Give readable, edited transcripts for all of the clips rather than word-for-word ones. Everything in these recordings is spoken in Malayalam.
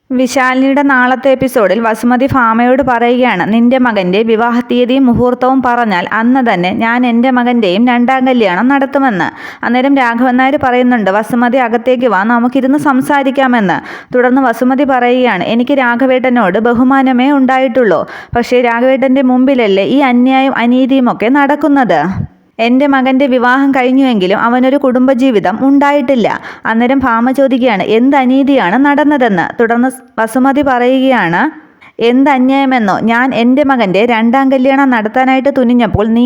വിശാലിനിയുടെ നാളത്തെ എപ്പിസോഡിൽ വസുമതി ഭാമയോട് പറയുകയാണ്, നിന്റെ മകൻ്റെ വിവാഹ തീയതിയും മുഹൂർത്തവും പറഞ്ഞാൽ അന്ന് തന്നെ ഞാൻ എൻ്റെ മകൻ്റെയും രണ്ടാം കല്യാണം നടത്തുമെന്ന്. അന്നേരം രാഘവൻ നായർ പറയുന്നുണ്ട്, വസുമതി അകത്തേക്ക് വാ, നമുക്കിരുന്ന് സംസാരിക്കാമെന്ന്. തുടർന്ന് വസുമതി പറയുകയാണ്, എനിക്ക് രാഘവേട്ടനോട് ബഹുമാനമേ ഉണ്ടായിട്ടുള്ളൂ. പക്ഷേ രാഘവേട്ടൻ്റെ മുമ്പിലല്ലേ ഈ അന്യായം അനീതിയുമൊക്കെ നടക്കുന്നത്. എൻ്റെ മകൻ്റെ വിവാഹം കഴിഞ്ഞുവെങ്കിലും അവനൊരു കുടുംബജീവിതം ഉണ്ടായിട്ടില്ല. അന്നേരം ഭാമ ചോദിക്കുകയാണ്, എന്ത് അനീതിയാണ് നടന്നതെന്ന്. തുടർന്ന് വസുമതി പറയുകയാണ്, എന്ത് അന്യായമെന്നോ, ഞാൻ എൻ്റെ മകൻ്റെ രണ്ടാം കല്യാണം നടത്താനായിട്ട് തുനിഞ്ഞപ്പോൾ നീ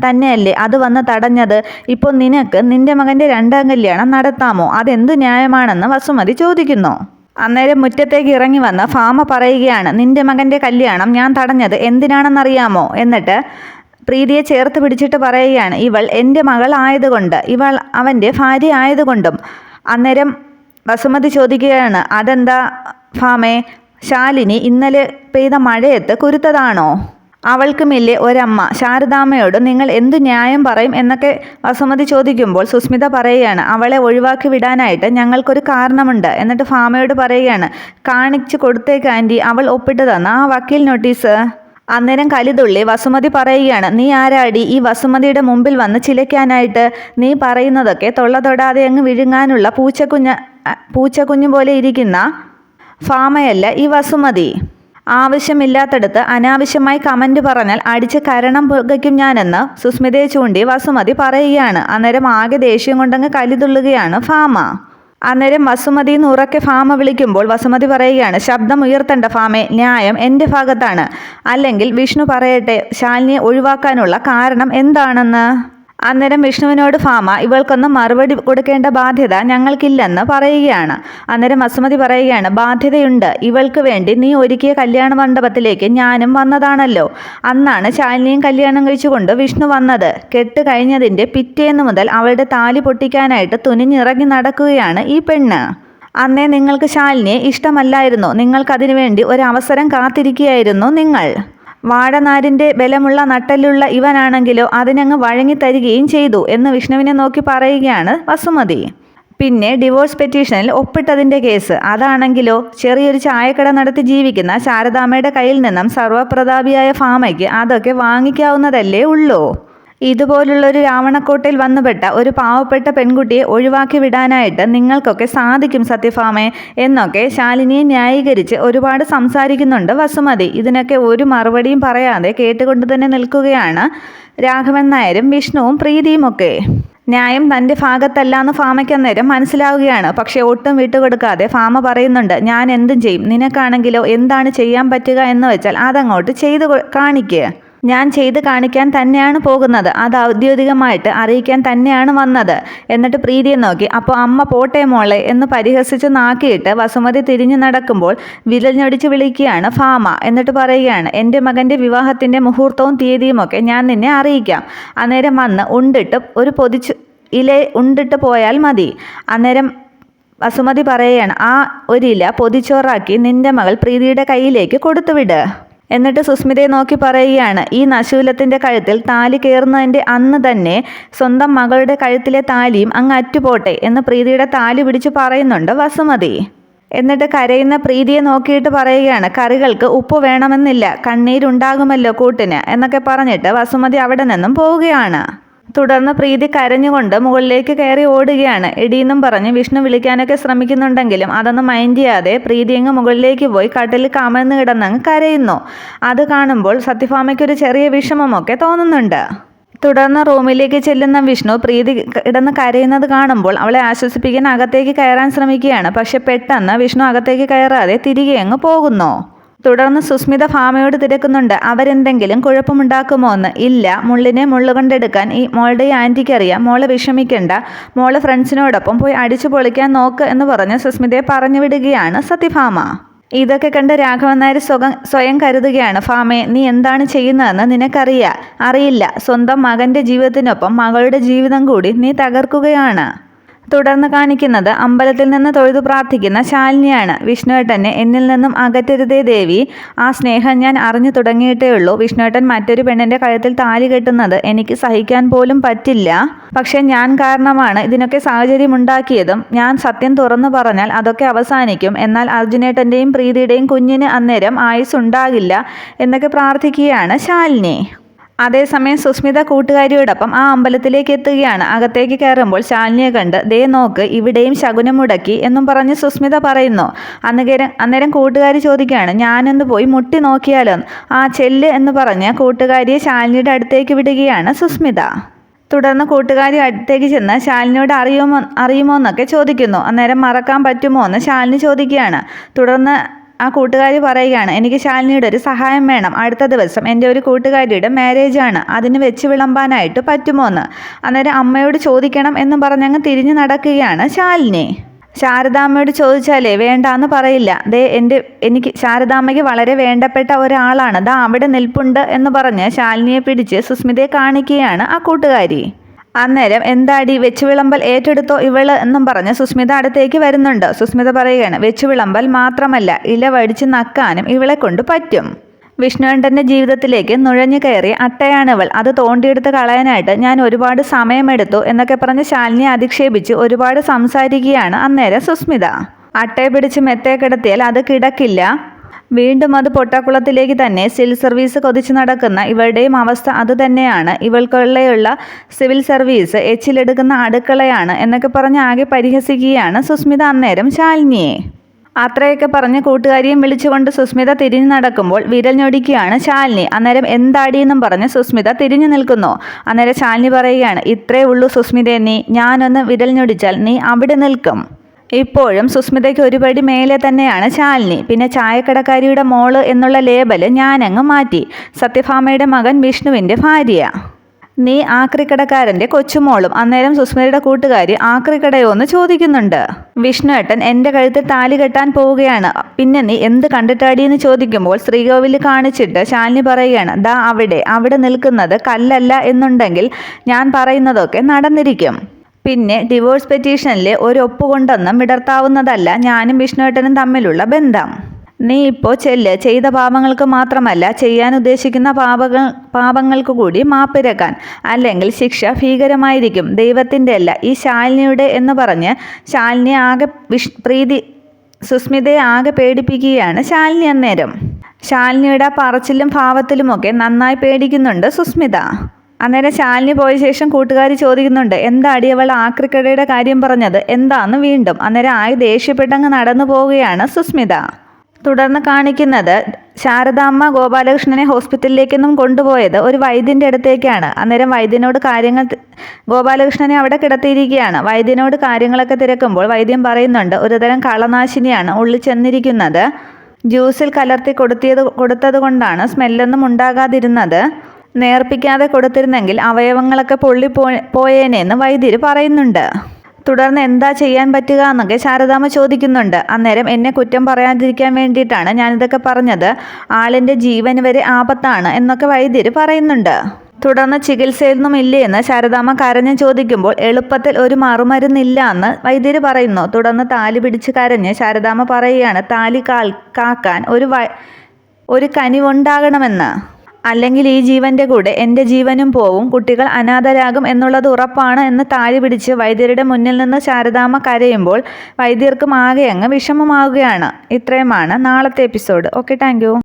തന്നെയല്ലേ അത് വന്ന് തടഞ്ഞത്. ഇപ്പോൾ നിനക്ക് നിൻ്റെ മകൻ്റെ രണ്ടാം കല്യാണം നടത്താമോ? അതെന്ത് ന്യായമാണെന്ന് വസുമതി ചോദിക്കുന്നു. അന്നേരം മുറ്റത്തേക്ക് ഇറങ്ങി വന്ന് ഭാമ പറയുകയാണ്, നിൻ്റെ മകൻ്റെ കല്യാണം ഞാൻ തടഞ്ഞത് എന്തിനാണെന്നറിയാമോ? എന്നിട്ട് പ്രീതിയെ ചേർത്ത് പിടിച്ചിട്ട് പറയുകയാണ്, ഇവൾ എൻ്റെ മകളായതുകൊണ്ട്, ഇവൾ അവൻ്റെ ഭാര്യ ആയതുകൊണ്ടും. അന്നേരം വസുമതി ചോദിക്കുകയാണ്, അതെന്താ ഭാമേ, ശാലിനി ഇന്നലെ പെയ്ത മഴയത്ത് കുരുത്തതാണോ? അവൾക്കുമില്ലേ ഒരമ്മ, ശാരദാമ്മയോട് നിങ്ങൾ എന്തു ന്യായം പറയും എന്നൊക്കെ വസുമതി ചോദിക്കുമ്പോൾ സുസ്മിത പറയുകയാണ്, അവളെ ഒഴിവാക്കി വിടാനായിട്ട് ഞങ്ങൾക്കൊരു കാരണമുണ്ട്. എന്നിട്ട് ഭാമയോട് പറയുകയാണ്, കാണിച്ചു കൊടുത്തേക്ക് ആൻറ്റി, അവൾ ഒപ്പിട്ട് തന്ന ആ വക്കീൽ നോട്ടീസ്. അന്നേരം കലിതുള്ളി വസുമതി പറയുകയാണ്, നീ ആരാടി ഈ വസുമതിയുടെ മുമ്പിൽ വന്ന് ചിലയ്ക്കാനായിട്ട്? നീ പറയുന്നതൊക്കെ തൊള്ള തൊടാതെ അങ്ങ് വിഴുങ്ങാനുള്ള പൂച്ചക്കുഞ്ഞു പോലെ ഇരിക്കുന്ന ഭാമയല്ല ഈ വസുമതി. ആവശ്യമില്ലാത്തടത്ത് അനാവശ്യമായി കമൻറ്റ് പറഞ്ഞാൽ അടിച്ച് കരണം പുകയ്ക്കും ഞാനെന്ന് സുസ്മിതയെ ചൂണ്ടി വസുമതി പറയുകയാണ്. അന്നേരം ആകെ ദേഷ്യം കൊണ്ടങ്ങ് കലിതുള്ളുകയാണ് ഭാമ. അന്നേരം വസുമതി എന്ന് ഉറക്കെ ഭാമ വിളിക്കുമ്പോൾ വസുമതി പറയുകയാണ്, ശബ്ദം ഉയർത്തേണ്ട ഭാമേ, ന്യായം എൻ്റെ ഭാഗത്താണ്. അല്ലെങ്കിൽ വിഷ്ണു പറയട്ടെ ശാലിനിയെ ഒഴിവാക്കാനുള്ള കാരണം എന്താണെന്ന്. അന്നേരം വിഷ്ണുവിനോട് ഭാമ, ഇവൾക്കൊന്നും മറുപടി കൊടുക്കേണ്ട ബാധ്യത ഞങ്ങൾക്കില്ലെന്ന് പറയുകയാണ്. അന്നേരം വസുമതി പറയുകയാണ്, ബാധ്യതയുണ്ട്. ഇവൾക്ക് വേണ്ടി നീ ഒരുക്കിയ കല്യാണ മണ്ഡപത്തിലേക്ക് ഞാനും വന്നതാണല്ലോ. അന്നാണ് ശാലിനിയും കല്യാണം കഴിച്ചുകൊണ്ട് വിഷ്ണു വന്നത്. കെട്ട് കഴിഞ്ഞതിൻ്റെ പിറ്റേന്ന് മുതൽ അവളുടെ താലി പൊട്ടിക്കാനായിട്ട് തുനിഞ്ഞിറങ്ങി നടക്കുകയാണ് ഈ പെണ്ണ്. അന്നേ നിങ്ങൾക്ക് ശാലിനിയെ ഇഷ്ടമല്ലായിരുന്നു. നിങ്ങൾക്കതിനു വേണ്ടി ഒരവസരം കാത്തിരിക്കുകയായിരുന്നു നിങ്ങൾ. വാഴനാരിൻ്റെ ബലമുള്ള നട്ടലുള്ള ഇവനാണെങ്കിലോ അതിനങ്ങ് വഴങ്ങിത്തരികയും ചെയ്തു എന്ന് വിഷ്ണുവിനെ നോക്കി പറയുകയാണ് വസുമതി. പിന്നെ ഡിവോഴ്സ് പെറ്റീഷനിൽ ഒപ്പിട്ടതിൻ്റെ കേസ്, അതാണെങ്കിലോ ചെറിയൊരു ചായക്കട നടത്തി ജീവിക്കുന്ന ശാരദാമ്മയുടെ കയ്യിൽ നിന്നും സർവ്വപ്രതാപിയായ ഭാമയ്ക്ക് അതൊക്കെ വാങ്ങിക്കാവുന്നതല്ലേ ഉള്ളൂ. ഇതുപോലുള്ളൊരു രാവണക്കോട്ടയിൽ വന്നുപെട്ട ഒരു പാവപ്പെട്ട പെൺകുട്ടിയെ ഒഴിവാക്കി വിടാനായിട്ട് നിങ്ങൾക്കൊക്കെ സാധിക്കും സത്യഭാമേ എന്നൊക്കെ ശാലിനിയെ ന്യായീകരിച്ച് ഒരുപാട് സംസാരിക്കുന്നുണ്ട് വസുമതി. ഇതിനൊക്കെ ഒരു മറുപടിയും പറയാതെ കേട്ടുകൊണ്ട് തന്നെ നിൽക്കുകയാണ് രാഘവൻ നായരും വിഷ്ണുവും പ്രീതിയുമൊക്കെ. ന്യായം തൻ്റെ ഭാഗത്തല്ലാന്ന് ഭാമയ്ക്ക് അന്നേരം മനസ്സിലാവുകയാണ്. പക്ഷേ ഒട്ടും വിട്ടുകൊടുക്കാതെ ഭാമ പറയുന്നുണ്ട്, ഞാൻ എന്തും ചെയ്യും. നിനക്കാണെങ്കിലോ എന്താണ് ചെയ്യാൻ പറ്റുക എന്ന് വെച്ചാൽ അതങ്ങോട്ട് ചെയ്ത് കാണിക്കുക. ഞാൻ ചെയ്ത് കാണിക്കാൻ തന്നെയാണ് പോകുന്നത്. അത് ഔദ്യോഗികമായിട്ട് അറിയിക്കാൻ തന്നെയാണ് വന്നത്. എന്നിട്ട് പ്രീതിയെ നോക്കി, അപ്പോൾ അമ്മ പോട്ടെ മോളെ എന്ന് പരിഹസിച്ച് നാക്കിയിട്ട് വസുമതി തിരിഞ്ഞു നടക്കുമ്പോൾ വിരഞ്ഞൊടിച്ച് വിളിക്കുകയാണ് ഭാമ. എന്നിട്ട് പറയുകയാണ്, എൻ്റെ മകൻ്റെ വിവാഹത്തിൻ്റെ മുഹൂർത്തവും തീയതിയുമൊക്കെ ഞാൻ നിന്നെ അറിയിക്കാം. അന്നേരം വന്ന് ഉണ്ടിട്ട് ഒരു ഉണ്ടിട്ട് പോയാൽ മതി. അന്നേരം വസുമതി പറയുകയാണ്, ആ ഒരില പൊതിച്ചോറാക്കി നിൻ്റെ മകൾ പ്രീതിയുടെ കയ്യിലേക്ക് കൊടുത്തുവിട്. എന്നിട്ട് സുസ്മിതയെ നോക്കി പറയുകയാണ്, ഈ നശൂലത്തിൻ്റെ കഴുത്തിൽ താലി കയറുന്നതിൻ്റെ അന്ന് തന്നെ സ്വന്തം മകളുടെ കഴുത്തിലെ താലിയും അങ്ങ് അറ്റുപോട്ടെ എന്ന് പ്രീതിയുടെ താലി പിടിച്ച് പറയുന്നുണ്ട് വസുമതി. എന്നിട്ട് കരയുന്ന പ്രീതിയെ നോക്കിയിട്ട് പറയുകയാണ്, കറികൾക്ക് ഉപ്പ് വേണമെന്നില്ല, കണ്ണീരുണ്ടാകുമല്ലോ കൂട്ടിന് എന്നൊക്കെ പറഞ്ഞിട്ട് വസുമതി അവിടെ നിന്നും പോവുകയാണ്. തുടർന്ന് പ്രീതി കരഞ്ഞുകൊണ്ട് മുകളിലേക്ക് കയറി ഓടുകയാണ്. എടീന്നും പറഞ്ഞ് വിഷ്ണു വിളിക്കാനൊക്കെ ശ്രമിക്കുന്നുണ്ടെങ്കിലും അതൊന്നും മൈൻഡ് ചെയ്യാതെ പ്രീതി അങ്ങ് മുകളിലേക്ക് പോയി കട്ടിലിൽ കമഴ്ന്ന് കിടന്നങ്ങ് കരയുന്നു. അത് കാണുമ്പോൾ സത്യഭാമയ്ക്കൊരു ചെറിയ വിഷമമൊക്കെ തോന്നുന്നുണ്ട്. തുടർന്ന് റൂമിലേക്ക് ചെല്ലുന്ന വിഷ്ണു പ്രീതി കിടന്ന് കരയുന്നത് കാണുമ്പോൾ അവളെ ആശ്വസിപ്പിക്കാൻ അകത്തേക്ക് കയറാൻ ശ്രമിക്കുകയാണ്. പക്ഷെ പെട്ടെന്ന് വിഷ്ണു അകത്തേക്ക് കയറാതെ തിരികെ അങ്ങ് പോകുന്നു. തുടർന്ന് സുസ്മിത ഭാമയോട് തിരക്കുന്നുണ്ട്, അവരെന്തെങ്കിലും കുഴപ്പമുണ്ടാക്കുമോ എന്ന്. ഇല്ല, മുള്ളിനെ മുള്ളുകൊണ്ടെടുക്കാൻ ഈ മോളുടെ ആൻറ്റിക്കറിയാം. മോളെ വിഷമിക്കണ്ട, മോള് ഫ്രണ്ട്സിനോടൊപ്പം പോയി അടിച്ചു പൊളിക്കാൻ നോക്ക് എന്ന് പറഞ്ഞ് സുസ്മിതയെ പറഞ്ഞു വിടുകയാണ് സത്യഭാമ. ഇതൊക്കെ കണ്ട് രാഘവൻ നായർ സ്വയം കരുതുകയാണ്, ഭാമേ, നീ എന്താണ് ചെയ്യുന്നതെന്ന് നിനക്കറിയില്ല. സ്വന്തം മകൻ്റെ ജീവിതത്തിനൊപ്പം മകളുടെ ജീവിതം കൂടി നീ തകർക്കുകയാണ്. തുടർന്ന് കാണിക്കുന്നത് അമ്പലത്തിൽ നിന്ന് തൊഴുതു പ്രാർത്ഥിക്കുന്ന ശാലിനിയാണ്. വിഷ്ണുവേട്ടനെ എന്നിൽ നിന്നും അകറ്റരുതേ ദേവി, ആ സ്നേഹം ഞാൻ അറിഞ്ഞു തുടങ്ങിയിട്ടേ ഉള്ളൂ. വിഷ്ണുവേട്ടൻ മറ്റൊരു പെണ്ണിൻ്റെ കഴുത്തിൽ താലി കെട്ടുന്നത് എനിക്ക് സഹിക്കാൻ പോലും പറ്റില്ല. പക്ഷെ ഞാൻ കാരണമാണ് ഇതിനൊക്കെ സാഹചര്യമുണ്ടാക്കിയതും. ഞാൻ സത്യം തുറന്നു പറഞ്ഞാൽ അതൊക്കെ അവസാനിക്കും. എന്നാൽ അർജുനേട്ടൻ്റെയും പ്രീതിയുടെയും കുഞ്ഞിന് അന്നേരം ആയുസ്സുണ്ടാകില്ല എന്നൊക്കെ പ്രാർത്ഥിക്കുകയാണ് ശാലിനി. അതേസമയം സുസ്മിത കൂട്ടുകാരിയോടൊപ്പം ആ അമ്പലത്തിലേക്ക് എത്തുകയാണ്. അകത്തേക്ക് കയറുമ്പോൾ ശാലിനിയെ കണ്ട് ദേ നോക്ക് ഇവിടെയും ശകുനം മുടക്കി എന്നും പറഞ്ഞ് സുസ്മിത പറയുന്നു. അന്നേരം കൂട്ടുകാരി ചോദിക്കുകയാണ് ഞാനൊന്ന് പോയി മുട്ടി നോക്കിയാലോ? ആ ചെല്ല് എന്ന് പറഞ്ഞ് കൂട്ടുകാരിയെ ശാലിനിയുടെ അടുത്തേക്ക് വിടുകയാണ് സുസ്മിത. തുടർന്ന് കൂട്ടുകാരി അടുത്തേക്ക് ചെന്ന് ശാലിനിയോട് അറിയുമോ എന്നൊക്കെ ചോദിക്കുന്നു. അന്നേരം മറക്കാൻ പറ്റുമോ എന്ന് ശാലിനി ചോദിക്കുകയാണ്. തുടർന്ന് ആ കൂട്ടുകാരി പറയുകയാണ് എനിക്ക് ശാലിനിയുടെ ഒരു സഹായം വേണം. അടുത്ത ദിവസം എൻ്റെ ഒരു കൂട്ടുകാരിയുടെ മാരേജാണ്, അതിന് വെച്ച് വിളമ്പാനായിട്ട് പറ്റുമോ എന്ന്. അന്നേരം അമ്മയോട് ചോദിക്കണം എന്ന് പറഞ്ഞങ്ങ് തിരിഞ്ഞു നടക്കുകയാണ് ശാലിനി. ശാരദാമ്മയോട് ചോദിച്ചാലേ വേണ്ടാന്ന് പറയില്ല. എനിക്ക് ശാരദാമ്മയ്ക്ക് വളരെ വേണ്ടപ്പെട്ട ഒരാളാണ്, ദാ അവിടെ നിൽപ്പുണ്ട് എന്ന് പറഞ്ഞ് ശാലിനിയെ പിടിച്ച് സുസ്മിതയെ കാണിക്കുകയാണ് ആ കൂട്ടുകാരി. അന്നേരം എന്താടി വെച്ചു വിളമ്പൽ ഏറ്റെടുത്തോ ഇവള് എന്നും പറഞ്ഞ് സുസ്മിത അടുത്തേക്ക് വരുന്നുണ്ട്. സുസ്മിത പറയുകയാണ് വെച്ചു വിളമ്പൽ മാത്രമല്ല ഇല വടിച്ച് നക്കാനും ഇവളെ കൊണ്ട് പറ്റും. വിഷ്ണുവേട്ടൻ്റെ ജീവിതത്തിലേക്ക് നുഴഞ്ഞു കയറി അട്ടയാണിവൾ, അത് തോണ്ടിയെടുത്ത് കളയാനായിട്ട് ഞാൻ ഒരുപാട് സമയമെടുത്തു എന്നൊക്കെ പറഞ്ഞ് ശാലിനിയെ അധിക്ഷേപിച്ച് ഒരുപാട് സംസാരിക്കുകയാണ് അന്നേരം സുസ്മിത. അട്ടയെ പിടിച്ച് മെത്തേ കിടത്തിയാൽ അത് കിടക്കില്ല. വീണ്ടും അത് പൊട്ടക്കുളത്തിലേക്ക് തന്നെ. സിവിൽ സർവീസ് കൊതിച്ചു നടക്കുന്ന ഇവളുടെയും അവസ്ഥ അതുതന്നെയാണ്. ഇവൾക്കുള്ള സിവിൽ സർവീസ് എച്ചിലെടുക്കുന്ന അടുക്കളയാണ് എന്നൊക്കെ പറഞ്ഞ് ആകെ പരിഹസിക്കുകയാണ് സുസ്മിത അന്നേരം ശാലിനിയെ. അത്രയൊക്കെ പറഞ്ഞ് കൂട്ടുകാരിയും വിളിച്ചുകൊണ്ട് സുസ്മിത തിരിഞ്ഞു നടക്കുമ്പോൾ വിരൽ ഞൊടിക്കുകയാണ് ശാലിനി. അന്നേരം എന്താടിയെന്നും പറഞ്ഞ് സുസ്മിത തിരിഞ്ഞു നിൽക്കുന്നു. അന്നേരം ശാലിനി പറയുകയാണ് ഇത്രേ ഉള്ളൂ സുസ്മിതയെ, ഞാനൊന്ന് വിരൽ ഞൊടിച്ചാൽ നീ അവിടെ നിൽക്കും. ഇപ്പോഴും സുസ്മിതയ്ക്ക് ഒരുപടി മേലെ തന്നെയാണ് ശാലിനി. പിന്നെ ചായക്കടക്കാരിയുടെ മോള് എന്നുള്ള ലേബല് ഞാനങ്ങ് മാറ്റി. സത്യഭാമയുടെ മകൻ വിഷ്ണുവിൻ്റെ ഭാര്യ, നീ ആക്രിക്കടക്കാരൻ്റെ കൊച്ചുമോളും. അന്നേരം സുസ്മിതയുടെ കൂട്ടുകാരി ആക്രിക്കടയോ എന്ന് ചോദിക്കുന്നുണ്ട്. വിഷ്ണുവേട്ടൻ എൻ്റെ കഴുത്തിൽ താലി കെട്ടാൻ പോവുകയാണ്, പിന്നെ നീ എന്ത് കണ്ടിട്ടാടിയെന്ന് ചോദിക്കുമ്പോൾ ശ്രീകോവിൽ കാണിച്ചിട്ട് ശാലിനി പറയുകയാണ് ദാ അവിടെ നിൽക്കുന്നത് കല്ലല്ല എന്നുണ്ടെങ്കിൽ ഞാൻ പറയുന്നതൊക്കെ നടന്നിരിക്കും. പിന്നെ ഡിവോഴ്സ് പെറ്റീഷനിൽ ഒരു ഒപ്പുകൊണ്ടൊന്നും വിടർത്താവുന്നതല്ല ഞാനും വിഷ്ണുവേട്ടനും തമ്മിലുള്ള ബന്ധം. നീ ഇപ്പോൾ ചെല്ല്, ചെയ്ത പാപങ്ങൾക്ക് മാത്രമല്ല ചെയ്യാൻ ഉദ്ദേശിക്കുന്ന പാപങ്ങൾക്ക് കൂടി മാപ്പിരക്കാൻ, അല്ലെങ്കിൽ ശിക്ഷ ഭീകരമായിരിക്കും. ദൈവത്തിൻ്റെ അല്ല ഈ ശാലിനിയുടെ എന്ന് പറഞ്ഞ് ശാലിനിയെ ആകെ സുസ്മിതയെ ആകെ പേടിപ്പിക്കുകയാണ് ശാലിനി അന്നേരം. ശാലിനിയുടെ പറച്ചിലും ഭാവത്തിലുമൊക്കെ നന്നായി പേടിക്കുന്നുണ്ട് സുസ്മിത. അന്നേരം ശാലിനി പോയ ശേഷം കൂട്ടുകാരി ചോദിക്കുന്നുണ്ട് എന്താടി അവൾ ആക്രിക്കടയുടെ കാര്യം പറഞ്ഞത് എന്താന്ന് വീണ്ടും. അന്നേരം ആയി ദേഷ്യപ്പെട്ടങ്ങ് നടന്നു പോവുകയാണ് സുസ്മിത. തുടർന്ന് കാണിക്കുന്നത് ശാരദാമ്മ ഗോപാലകൃഷ്ണനെ ഹോസ്പിറ്റലിലേക്കൊന്നും കൊണ്ടുപോയത് ഒരു വൈദ്യൻ്റെ അടുത്തേക്കാണ്. അന്നേരം വൈദ്യനോട് ഗോപാലകൃഷ്ണനെ അവിടെ കിടത്തിയിരിക്കുകയാണ്. വൈദ്യനോട് കാര്യങ്ങളൊക്കെ തിരക്കുമ്പോൾ വൈദ്യൻ പറയുന്നുണ്ട് ഒരുതരം കളനാശിനിയാണ് ഉള്ളിൽ ചെന്നിരിക്കുന്നത്, ജ്യൂസിൽ കലർത്തി കൊടുത്തത് കൊണ്ടാണ് സ്മെല്ലൊന്നും ഉണ്ടാകാതിരുന്നത്, നേർപ്പിക്കാതെ കൊടുത്തിരുന്നെങ്കിൽ അവയവങ്ങളൊക്കെ പോയേനെന്ന് വൈദ്യർ പറയുന്നുണ്ട്. തുടർന്ന് എന്താ ചെയ്യാൻ പറ്റുക എന്നൊക്കെ ശാരദാമ്മ ചോദിക്കുന്നുണ്ട്. അന്നേരം എന്നെ കുറ്റം പറയാതിരിക്കാൻ വേണ്ടിയിട്ടാണ് ഞാനിതൊക്കെ പറഞ്ഞത്, ആളിൻ്റെ ജീവന് വരെ ആപത്താണ് എന്നൊക്കെ വൈദ്യർ പറയുന്നുണ്ട്. തുടർന്ന് ചികിത്സയൊന്നും ഇല്ലേ എന്ന് ശാരദാമ്മ കരഞ്ഞ് ചോദിക്കുമ്പോൾ എളുപ്പത്തിൽ ഒരു മറുമരുന്നില്ല എന്ന് വൈദ്യർ പറയുന്നു. തുടർന്ന് താലി പിടിച്ച് കരഞ്ഞ് ശാരദാമ്മ പറയുകയാണ് താലി കാക്കാൻ ഒരു കനിവുണ്ടാകണമെന്ന്, അല്ലെങ്കിൽ ഈ ജീവൻ്റെ കൂടെ എൻ്റെ ജീവനും പോവും, കുട്ടികൾ അനാഥരാകും എന്നുള്ളത് ഉറപ്പാണ് എന്ന് താലി പിടിച്ച് വൈദ്യരുടെ മുന്നിൽ നിന്ന് ശാരദാമ്മ കരയുമ്പോൾ വൈദ്യർക്കും ആകെ അങ്ങ് വിഷമമാവുകയാണ്. ഇത്രയുമാണ് നാളത്തെ എപ്പിസോഡ്. Okay, thank you.